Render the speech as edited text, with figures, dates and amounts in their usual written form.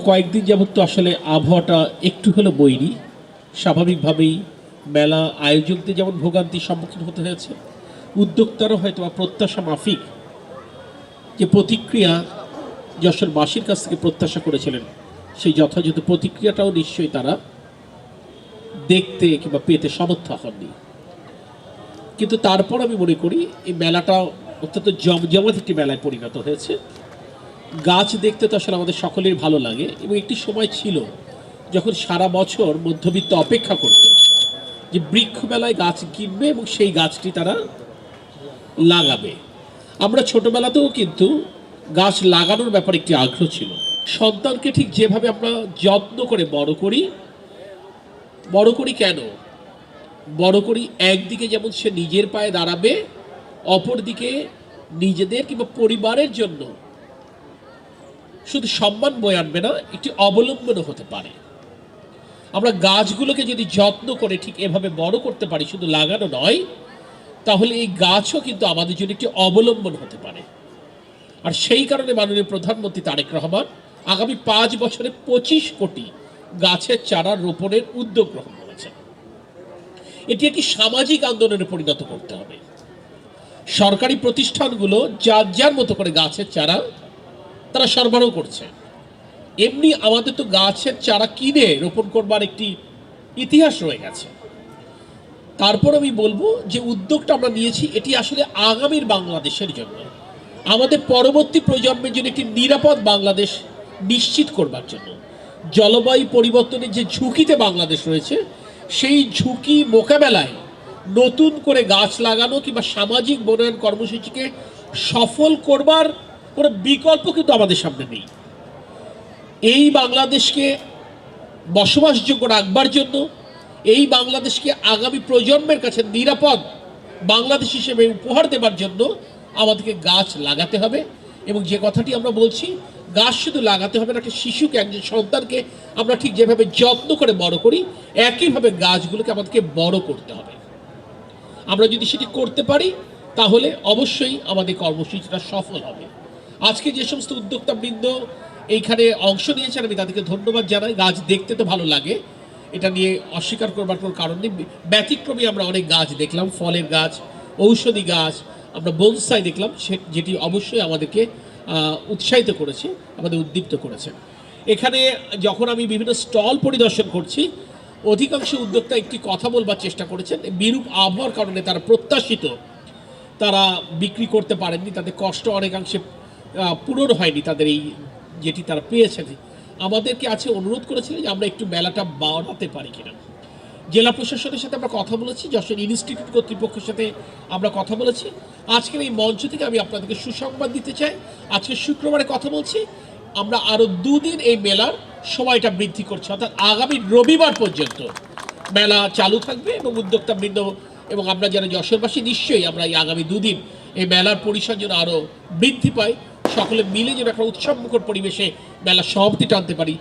কয়েকদিন যাবত তো আসলে আবহাওয়াটা একটু হলো বৈরী। স্বাভাবিকভাবেই মেলা আয়োজকদের যেমন ভোগান্তির সম্মুখীন হতে হয়েছে, উদ্যোক্তারও হয়তো বা প্রত্যাশা মাফিক যে প্রতিক্রিয়া যশোরবাসীর কাছ থেকে প্রত্যাশা করেছিলেন সেই যথাযথ প্রতিক্রিয়াটাও নিশ্চয়ই তারা দেখতে কিংবা পেতে সমর্থ হননি। কিন্তু তারপর আমি মনে করি এই মেলাটা অত্যন্ত জমজমাট একটি মেলায় পরিণত হয়েছে। গাছ দেখতে তো আসলে আমাদের সকলের ভালো লাগে, এবং একটি সময় ছিল যখন সারা বছর মধ্যবিত্ত অপেক্ষা করত যে বৃক্ষ মেলায় গাছ কিনবে এবং সেই গাছটি তারা লাগাবে। আমরা ছোটবেলাতেও কিন্তু গাছ লাগানোর ব্যাপারে একটি আগ্রহ ছিল। সন্তানকে ঠিক যেভাবে আমরা যত্ন করে বড় করি কেন বড় করি, একদিকে যেমন সে নিজের পায়ে দাঁড়াবে, অপরদিকে নিজেদের কিংবা পরিবারের জন্য শুধু সম্মান বয়ে আনবে না, একটি অবলম্বনও হতে পারে। আমরা গাছগুলোকে যদি যত্ন করে ঠিক এভাবে বড় করতে পারি, শুধু লাগানো নয়, তাহলে এই গাছও কিন্তু আমাদের জন্য একটি অবলম্বন হতে পারে। আর সেই কারণে মাননীয় প্রধানমন্ত্রী তারেক রহমান আগামী 5 বছরে 25 কোটি গাছের চারা রোপণের উদ্যোগ গ্রহণ করেছেন। এটি একটি সামাজিক আন্দোলনে পরিণত করতে হবে। সরকারি প্রতিষ্ঠানগুলো যার যার মতো করে গাছের চারা তারা সরবরাহ করছে। এমনি আমাদের তো গাছের চারা কিনে রোপণ করবার একটি ইতিহাস রয়ে গেছে। তারপর আমি বলবো যে উদ্যোগটা আমরা নিয়েছি এটি আসলে আগামীর বাংলাদেশের জন্য, আমাদের পরবর্তী প্রজন্মের জন্য একটি নিরাপদ বাংলাদেশ নিশ্চিত করবার জন্য। জলবায়ু পরিবর্তনের যে ঝুঁকিতে বাংলাদেশ রয়েছে, সেই ঝুঁকি মোকাবেলায় নতুন করে গাছ লাগানো কিংবা সামাজিক বনায়ন কর্মসূচিকে সফল করবার কোনো বিকল্প কিন্তু আমাদের সামনে নেই। এই বাংলাদেশকে বসবাসযোগ্য রাখবার জন্য, এই বাংলাদেশকে আগামী প্রজন্মের কাছে নিরাপদ বাংলাদেশ হিসেবে উপহার দেবার জন্য আমাদেরকে গাছ লাগাতে হবে। এবং যে কথাটি আমরা বলছি, গাছ শুধু লাগাতে হবে না, একটা শিশুকে, একজন সন্তানকে আমরা ঠিক যেভাবে যত্ন করে বড় করি, একইভাবে গাছগুলোকে আমাদেরকে বড় করতে হবে। আমরা যদি সেটি করতে পারি তাহলে অবশ্যই আমাদের কর্মসূচিটা সফল হবে। আজকে যে সমস্ত উদ্যোক্তাবৃন্দ এইখানে অংশ নিয়েছেন আমি তাদেরকে ধন্যবাদ জানাই। গাছ দেখতে তো ভালো লাগে, এটা নিয়ে অস্বীকার করবার কোনো কারণ নেই। ব্যতিক্রমী আমরা অনেক গাছ দেখলাম, ফলের গাছ, ঔষধি গাছ, আমরা বনসাই দেখলাম, যেটি অবশ্যই আমাদেরকে উৎসাহিত করেছে, আমাদের উদ্দীপ্ত করেছে। এখানে যখন আমি বিভিন্ন স্টল পরিদর্শন করছি, অধিকাংশ উদ্যোক্তা একটি কথা বলবার চেষ্টা করেছেন, বিরূপ আবহাওয়ার কারণে তারা প্রত্যাশিত তারা বিক্রি করতে পারেননি, তাদের কষ্ট অনেকাংশে পূরণ হয়নি, তাদের এই যেটি তারা পেয়েছেন। আমাদেরকে আছে অনুরোধ করেছিলেন যে আমরা একটু মেলাটা বাড়াতে পারি কিনা। জেলা প্রশাসনের সাথে আমরা কথা বলেছি, যশোর ইনস্টিটিউট কর্তৃপক্ষের সাথে আমরা কথা বলেছি। আজকের এই মঞ্চ থেকে আমি আপনাদেরকে সুসংবাদ দিতে চাই, আজকে শুক্রবারে কথা বলছি, আমরা আরও 2 দিন এই মেলার সময়টা বৃদ্ধি করছি, অর্থাৎ আগামী রবিবার পর্যন্ত মেলা চালু থাকবে। এবং উদ্যোক্তাবৃন্দ এবং আমরা যারা যশোরবাসী, নিশ্চয়ই আমরা এই আগামী 2 দিন এই মেলার পরিসর যেন আরও বৃদ্ধি পায়, সকলে মিলে যেন একটা উৎসবমুখর পরিবেশে মেলার সমাপ্তি টানতে পারি,